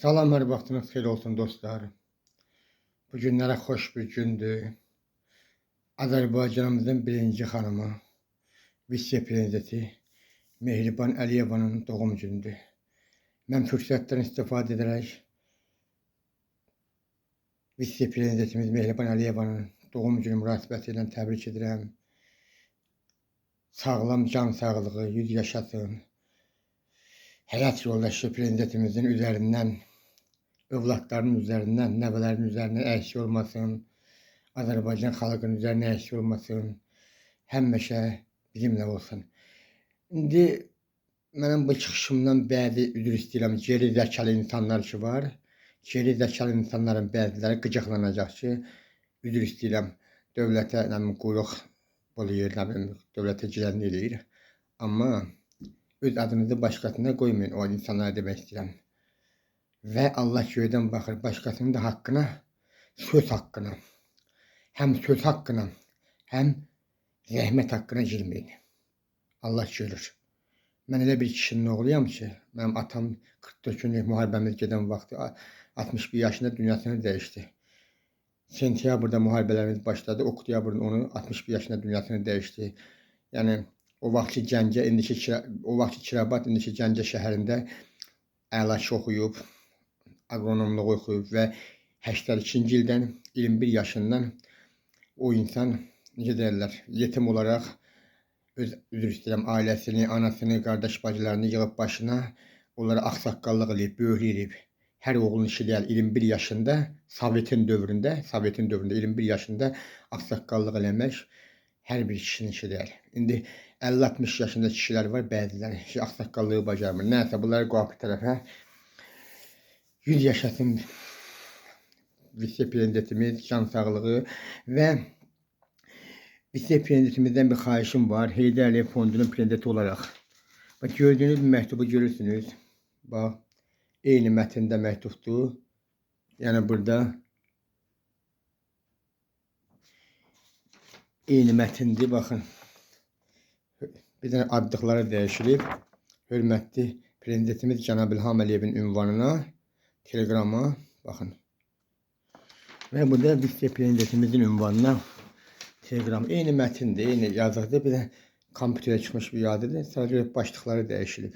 Salamlar, vaxtınız xeyir olsun dostlar. Bu günlərə xoş bir gündür. Azərbaycanımızın birinci xanımı, vitse-prezidenti Mehriban Əliyevanın doğum günüdür. Mən fürsətdən istifadə edərək vitse-prezidentimiz Mehriban Əliyevanın doğum günü münasibəti ilə təbrik edirəm. Sağlam can sağlığı, 100 yaşasın. Həyat yoldaşı prezidentimizin üzərindən, övladlarının üzərindən, nəvələrin üzərindən əksik olmasın. Azərbaycan xalqının üzərinə əksik olmasın. Həmişə bizimlə olsun. İndi mənim bu çıxışımdan bəzi üzr istəyirəm. Geri zəkalı insanlar ki var. Geri zəkalı insanların bəziləri qıcıqlanacaq ki, üzr istəyirəm. Dövlətə quyruq bulayır, dövlətə girən eləyir. Amma öz adınızı başqasına qoymayın, o insanlara demək istəyirəm. Və Allah göydən baxır, başqasının da haqqına, söz haqqına, həm söz haqqına, həm zəhmət haqqına girməyin. Allah görür. Mən elə bir kişinin oğluyam ki, mənim atam 44 günlük müharibəmiz gedən vaxtı 61 yaşında dünyasını dəyişdi. Sentyabrda müharibələrimiz başladı, oktyabrın onu 61 yaşında dünyasını dəyişdi. Yəni o vaxtki Gəncə, o vaxtki Kirabat, indiki Gəncə şəhərində əlaçı oxuyub, agronomluq oxuyub və 82-ci ildən 21 yaşından o insan, necə deyirlər, yetim olaraq üzr istəyirəm, ailəsini, anasını, qardaş bacılarını yığıb başına, onlara ağsaqqallıq eləyib, böyükləyib. Hər oğlun işi deyil, 21 yaşında, Sovetin dövründə 21 yaşında ağsaqqallıq eləmək hər bir kişinin işi deyil. İndi 50-60 yaşında kişilər var, bəziləri ki, ağsaqqallığı bacarmır. Nəysə, bunları qoyaq bir tərəfə. 100 yaşasın vitse-prezidentimiz, can sağlığı və vitse-prezidentimizdən bir xahişim var. Heydər Əliyev Fondunun prezidenti olaraq. Bax, gördüyünüz məktubu görürsünüz. Bax, eyni mətndə məktubdur. Yəni burada eyni mətindir, baxın. Bir dənə addıqları dəyişilib. Hörmətli prezidentimiz Cənab İlham Əliyevin ünvanına, telegrama, baxın. Və burada vitse-prezidentimizin ünvanına telegram. Eyni mətindir, eyni yazıqdır. Bir də kompüterə çıxmış bir yazıdır. Sadəcə başlıqları dəyişilib.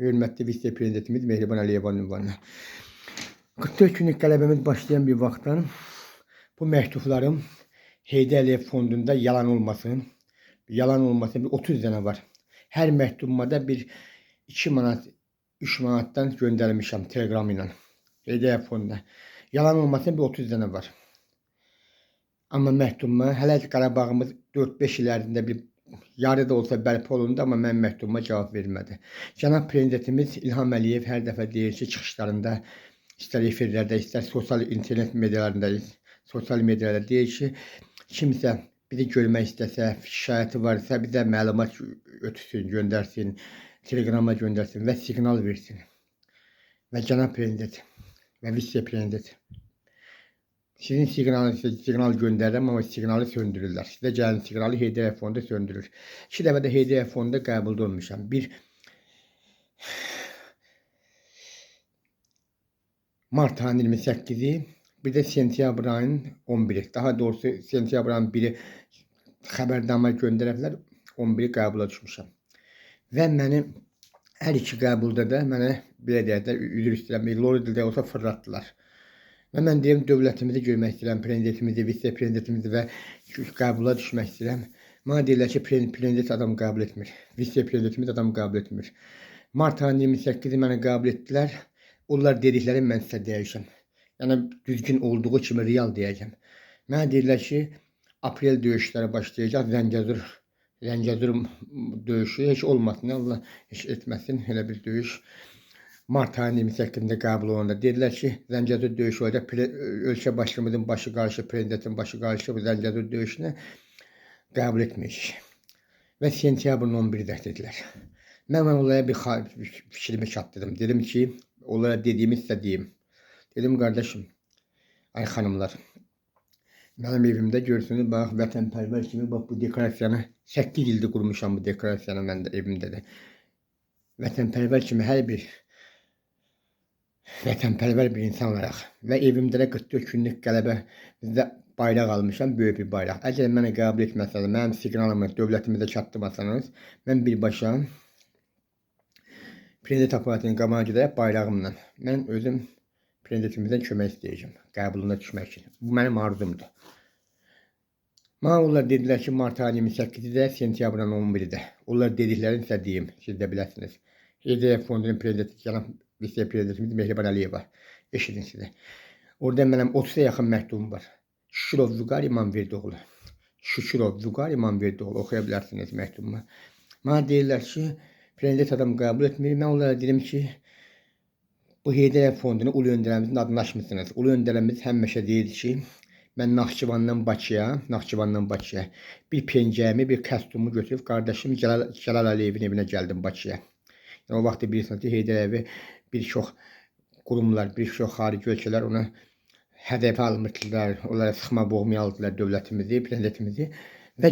Hörmətli vitse-prezidentimiz Mehriban Əliyevanın ünvanına. 44 günlük qələbəmiz başlayan bir vaxtdan bu məktublarım Heydər Əliyev Fondunda yalan olmasın. Yalan olmasın, bir 30 dənə var. Hər məktubuma da bir 2 manat, 3 manatdan göndərmişəm telegram ilə. Heydər Əliyev Fonduna. Yalan olmasın, bir 30 dənə var. Amma məktubuma, hələ Qarabağımız 4-5 il ərzində bir yarı da olsa bərpa olundu, amma mən məktubuma cavab vermədi. Cənab Prezidentimiz İlham Əliyev hər dəfə deyir ki, çıxışlarında, istər efirlərdə, istər sosial internet medialarında, sosial medialarda deyir ki, kimsə bizi görmək istəsə, şikayəti varsa bizə məlumat ötürsün, göndərsin, telegrama göndərsin və siqnal versin. Və Cənab Prezident və vitse-prezident, sizin siqnal göndərirəm, amma siqnalı söndürürlər. Sizə gələn siqnalı Heydər Əliyev Fondu söndürür. 2 dəfə də Heydər Əliyev Fondu qəbulda olmuşam. Bir Mart ayının 28-i, bir də sentyabr ayının 11-i. Daha doğrusu sentyabr ayının 1-i xəbərnamə göndərəblər, 11-i qəbula düşmüşəm. Və məni hər iki qəbulda da mənə belə deyək də, üzr istəyirəm, lori dildə olsa fırlatdılar. Və mən deyim, dövlətimizi görmək istəyirəm, prezidentimizi, vitse-prezidentimizi və qəbula düşmək istəyirəm. Mənə deyirlər ki, prezident adam qəbul etmir, vitse-prezidentimiz adam qəbul etmir. Mart ayının 28-i mənə qəbul etdilər, onlar dedikləri mən sizə deyəcəm. Yəni, düzgün olduğu kimi real deyəcəm. Mənə deyirlər ki, aprel döyüşləri başlayacaq, Zəngəzur döyüşü heç olmasın, Allah heç etməsin, elə bir döyüş. Mart ayının 28-də qəbul olanda dedilər ki, Zəngəzur döyüşü olacaq, ölkə başçımızın başı qarşı, prezidentin başı qarşı bu Zəngəzur döyüşünü qəbul etməyik. Və sentyabrın 11-də dedilər. Mən onlara bir fikrimi çatdırdım. Dedim ki, onlara dediyimi sizə deyim. Dedim, qardaşım, ay xanımlar, mənim evimdə görürsünüz, bax, vətənpərvər kimi, bax, bu dekorasiyanı 8 ildir qurmuşam, bu dekorasiyanı mən də evimdə də. Vətənpərvər kimi hər bir vətənpərvər bir insan olaraq və evimdə də 44 günlük qələbə bizdə bayraq almışam, böyük bir bayraq. Əgər məni qəbul etməsəniz, mənim siqnalımı dövlətimizə çatdırmasanız, mən birbaşa prezident aparatının qabağına gedərək bayrağımla mən özüm prezidentimizdən kömək istəyəcəm, qəbuluna düşmək üçün. Bu mənim arzumdur. Mənə onlar dedilər ki, mart ayının 28-də, sentyabrın 11-də. Onlar dediklərini sizə deyim, siz də biləsiniz. HDF fondunun prezidenti, cənab vitse-prezidentimiz Mehriban Əliyeva. Eşidin sizə. Orada mənim 30'a yaxın məktubum var. Şükürov Vüqar İmamverdoğlu. Şükürov Vüqar İmamverdoğlu. Oxuya bilərsiniz məktubumu. Mənə deyirlər ki, prezident adam qəbul etmir. Mən onlara dedim ki, bu HDF fondunu Ulu Öndərəmizin adını açmışsınız. Ulu Öndərəmiz həmişə deyir ki, mən Naxçıvandan Bakıya bir pencəyimi, bir kostyumu götürüb qardaşım Cəlal Əliyevin evinə gəldim Bakıya. Yəni, o vaxtı bilirsiniz ki, Heydər Əliyevi bir çox qurumlar, bir çox xarici ölkələr ona hədəfə almışdılar, onlara sıxma boğmaya aldılar dövlətimizi, prezidentimizi və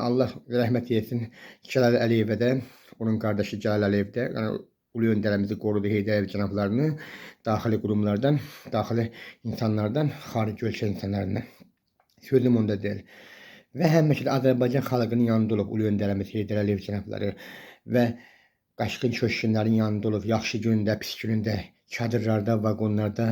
Allah rəhmət etsin Cəlal Əliyevə də, onun qardaşı Cəlal Əliyev də, yəni, Ulu Öndərəmizi qorudu Heydər Əliyev cənablarını, daxili qurumlardan, daxili insanlardan, xarici ölkə insanlarından. Sözüm onda deyil. Və həmişə də Azərbaycan xalqının yanında olub Ulu Öndərəmiz Heydər Əliyev cənabları və qaçqın köşkünlərin yanında olub, yaxşı gündə, pis gündə, çadırlarda, vaqonlarda,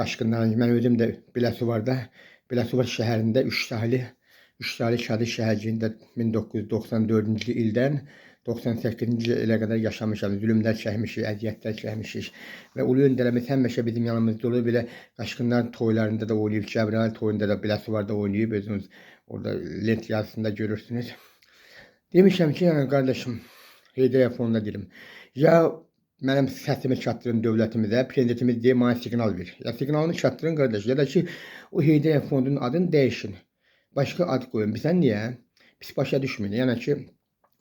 qaçqınların, mən özüm də Biləsuvar şəhərində 3 saylı çadır şəhərciyində 1994-cü ildən 98-ci ilə qədər yaşamışam, zülümlər çəkmişik, əziyyətlər çəkmişik və Ulu Öndərəmiz həmişə bizim yanımızda olub, belə qaçqınlar toylarında da oynayıb, Cəbrayıl toyunda da, Biləsuvarda oynayıb, özünüz orada lent yazısında görürsünüz. Demişəm ki, yəni qardaşım, Heydər fonunda dedim, ya mənim səsimi çatdırın dövlətimizə, prezidentimiz deyə mənə siqnal ver. Ya siqnalını çatdırın qardaş, ya da ki, o Heydər fondunun adını dəyişin. Başqa ad qoyun. Bizən niyə? Pis başa düşməyin. Yəni ki,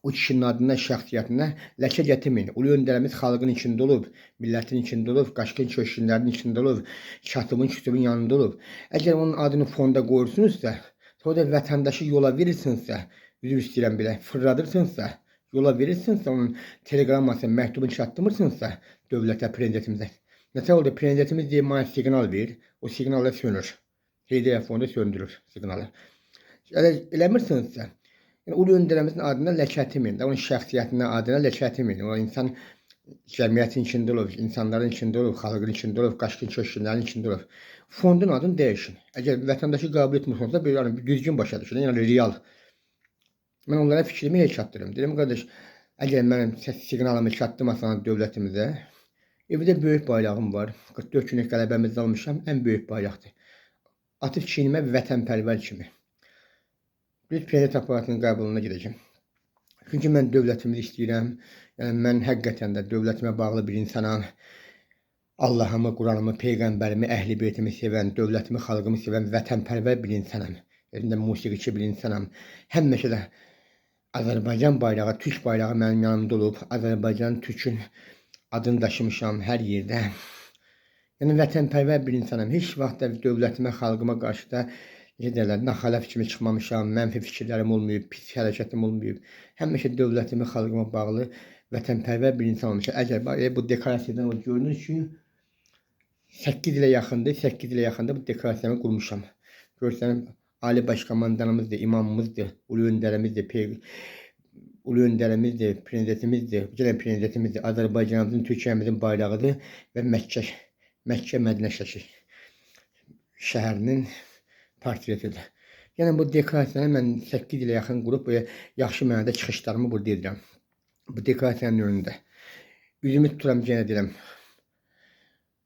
o kişinin adına, şəxsiyyətinə ləkə gətirməyin. Ulu Öndərəmiz xalqın içində olub, millətin içində olub, qaçqın köşkünlərin içində olub, çatımın, kütübün yanında olub. Əgər onun adını fonda qoyursunuzsa, sonra da vətəndaşı yola verirsinizsə, üzr istəyirəm belə, fırladırsınızsa, yola verirsinizsə, onun teleqrammasını, məktubunu çatdırmırsınızsa dövlətə, prezidentimizə. Nəsə oldu, prezidentimiz deyir, mənə siqnal ver, o siqnalda sönür. HDF fonda söndürür siqnalı. Eləmirsinizsə, yəni, Ulu Öndərəmizin adına ləkətimin, onun şəxsiyyətinə, adına ləkətimin. O insan cəmiyyətin içində olub, insanların içində olub, xalqın içində olub, qaçqın köşkünlərin içində olub. Fondun adını dəyişin. Əgər vətəndaşı qəbul etmirsiniz, bir düzgün başa düşün, yəni real. Mən onlara fikrimi çatdırım. Dedim, qardaş, əgər mənim siqnalımı çatdırmasanız dövlətimizə, evdə böyük bayrağım var. 44 günlük qələbəmizdə almışam, ən böyük bayraqdır. Atıb çiynimə vətənpərvər kimi. Biz prezident aparatının qəbuluna gedəcəm. Çünki mən dövlətimizi istəyirəm. Yəni, mən həqiqətən də dövlətimə bağlı bir insanam. Allahımı, Quranımı, Peyğəmbərimi, Əhl-i Beytimi sevən, dövlətimi, xalqımı sevən, vətənpərvər bir insanam. Özümdə musiqiçi bir insanam. Həmişə də Azərbaycan bayrağı, Türk bayrağı mənim yanımda olub. Azərbaycan, Türkün adını daşımışam hər yerdə. Yəni, vətənpərvər bir insanam. Heç vaxt da dövlətimə, xalqıma qarşı da naxalaf kimi çıxmamışam, mənfi fikirlərim olmayıb, pis hərəkətim olmayıb. Həmişə dövlətimi, xalqıma bağlı vətənpərvər bir insan olmuşam. Əgər bu deklarasiyadan görünür ki, 8 ilə yaxındır bu deklarasiyanı qurmuşam. Görsənib, Ali Başkomandanımızdır, imamımızdır, Ulu Öndərəmizdir, prezidentimizdir, gələn prezidentimizdir, Azərbaycanımızın, Türkiyəmizin bayrağıdır və Məkkə Mədinə şəhərinin portretidir. Yəni, bu deklarasiyanı mən 8 ilə yaxın qurub, yaxşı mənada çıxışlarımı burada edirəm. Bu deklarasiyanın önündə. Üzümü tuturam, yenə deyirəm,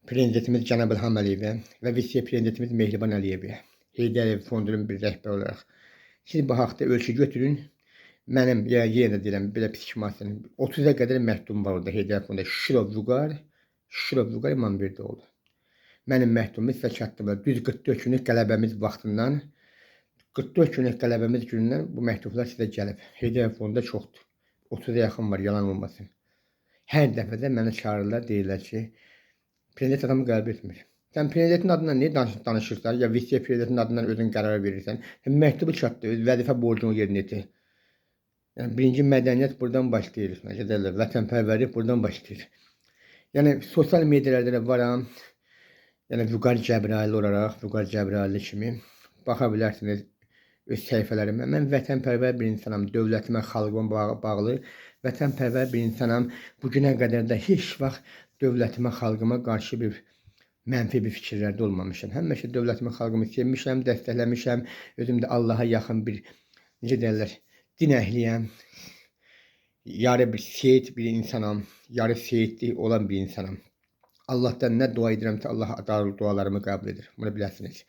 prezidentimiz Cənab İlham Əliyevə və vitse-prezidentimiz Mehriban Əliyevə, Heydər Əliyev fondunun bir rəhbər olaraq. Siz bu haqda ölçü götürün. Mənim, yenə deyirəm, belə pis kimasının 30'a qədər məktubum var orada Heydər Əliyev fondunda. Şükürov Vüqar İmamverdoğlu. Mənim məktubumu sizə çatdırmalı. Düz 44 günlük qələbəmiz vaxtından, 44 günlük qələbəmiz günündən bu məktublar sizə gəlib. Heydər fonda çoxdur. 30'a yaxın var, yalan olmasın. Hər dəfə də mənə çağırırlar, deyirlər ki, prezident adamı qəbul etmir. Sən prezidentin adından niyə danışırsan, ya vitse-prezidentin adından özün qərar verirsən? Məktubu çatdır, vəzifə borcunu yerinə yetir. Yəni, birinci mədəniyyət buradan başlayır. Vətənpərvərlik buradan başlayır. Yəni sosial medialarda da varam. Yəni Vüqar Cəbrayıl olaraq, Vüqar Cəbrayıllı kimi baxa bilərsiniz öz səhifələrimə. Mən vətənpərvər bir insanam, dövlətimə, xalqıma bağlı vətənpərvər bir insanam. Bu günə qədər də heç vaxt dövlətimə, xalqıma qarşı bir mənfi bir fikirlərdə olmamışam. Həmişə dövlətimi, xalqımı sevmişəm, dəstəkləmişəm. Özüm də Allaha yaxın bir, necə deyirlər, din əhliyəm. Yarı bir seyit bir insanam, yarı seyitli olan bir insanam. Allah'tan ne dua edirəmsə Allah dualarımı qəbul edir. Bunu biləsiniz.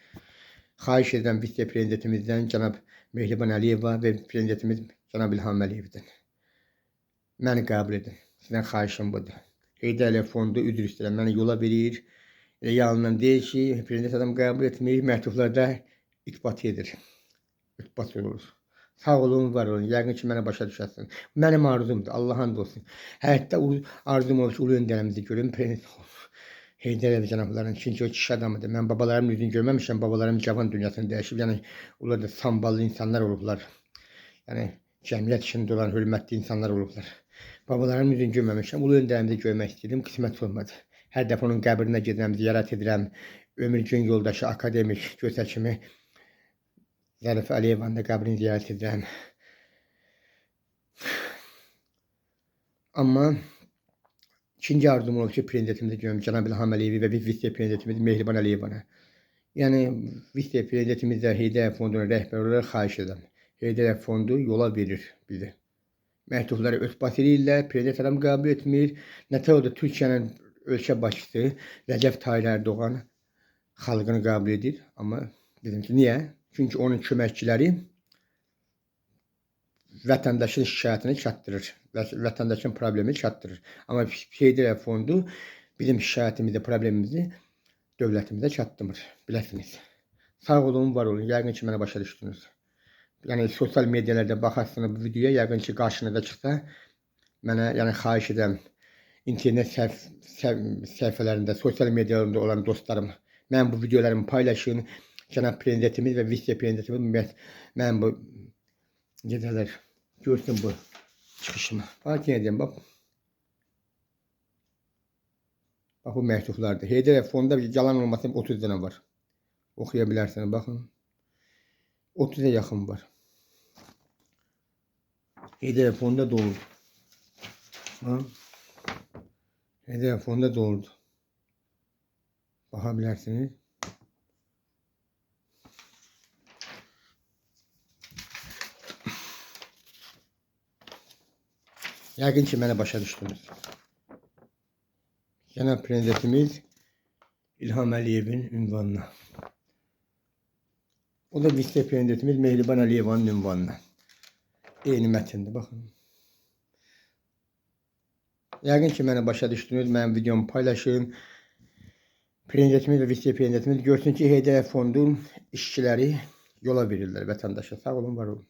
Xahiş edirəm vitse-prezidentimizdən cənab Mehriban Əliyeva və prezidentimiz cənab İlham Əliyevdən. Məni qəbul edin. Sizdən xahişim budur. Heydər Əliyev fondu üzr istəyirəm. Məni yola verir. Yalandan deyil ki, prezident adam qəbul etmir. Məktublarda itbat edir. İtbat olur. Sağ olun, var olun. Yəqin ki, mənə başa düşərsiniz. Mənim arzumdur. Allah and olsun. Həyatda arzum olur ki, ulu öndərimizi görüm. Heydər Əliyev cənablarının, çünki o kişi adamıdır. Mən babalarımın yüzünü görməmişəm. Babalarım cavan dünyasını dəyişib. Yəni, onlar da samballı insanlar olublar. Yəni, cəmiyyət içində olan hörmətli insanlar olublar. Babalarımın yüzünü görməmişəm. Ulu öndərimizi görmək istəyirdim. Qismət olmadı. Hər dəfə onun qəbrinə gedirəm, ziyarət edirəm. Ömürgün yoldaşı, akademik, gözəl kimi Zərif Əliyevanın da qəbrini ziyarət edirəm. Amma ikinci arzum olur ki, prezidentimizi görüm, cənab İlham Əliyevi və vitse-prezidentimiz Mehriban Əliyevana. Yəni, vitse-prezidentimiz də Heydər Əliyev fonduna rəhbər olaraq xahiş edirəm. Heydər Əliyev fondu yola verir bizi. Məktubları ötbas edirlər, prezident adam qəbul etmir. Nətər oldu Türkiyənin ölkə başçısı Rəcəb Tayyip Ərdoğan xalqını qəbul edir. Amma bizimki niyə? Çünki onun köməkçiləri vətəndaşın şikayətini çatdırır. Vətəndaşın problemi çatdırır. Amma Heydər Əliyev fondu bizim şikayətimizi, problemimizi dövlətimizə çatdırmır. Biləsiniz. Sağ olun, var olun. Yəqin ki, mənə başa düşdünüz. Yəni, sosial medialarda baxarsınız bu videoya, yəqin ki, qarşınıza çıxsa, mənə xahiş edirəm, internet səhifələrində, sosial medialarında olan dostlarım, mən bu videolarımı paylaşın. Cənab prezidentimiz və vitse-prezidentimiz mən bu gedələr görsün bu çıxışımı. Bax, yenə deyəm, bax. Bax, bu məktublardır. Heydər Əliyev fonunda yalan olmasın 30 dənə var. Oxuya bilərsiniz, baxın. 30'a yaxın var. Heydər Əliyev fonunda doldu. Heydər Əliyev fonunda doldu. Baxa bilərsiniz. Yəqin ki, mənə başa düşdünüz. Cənab prezidentimiz İlham Əliyevin ünvanına. O da vitse-prezidentimiz Mehriban Əliyevanın ünvanına. Eyni mətndir, baxın. Yəqin ki, mənə başa düşdünüz. Mənim videomu paylaşın. Prezidentimiz və vitse-prezidentimiz görsün ki, Heydər Əliyev fondunun işçiləri yola verirlər vətəndaşa. Sağ olun, var olun.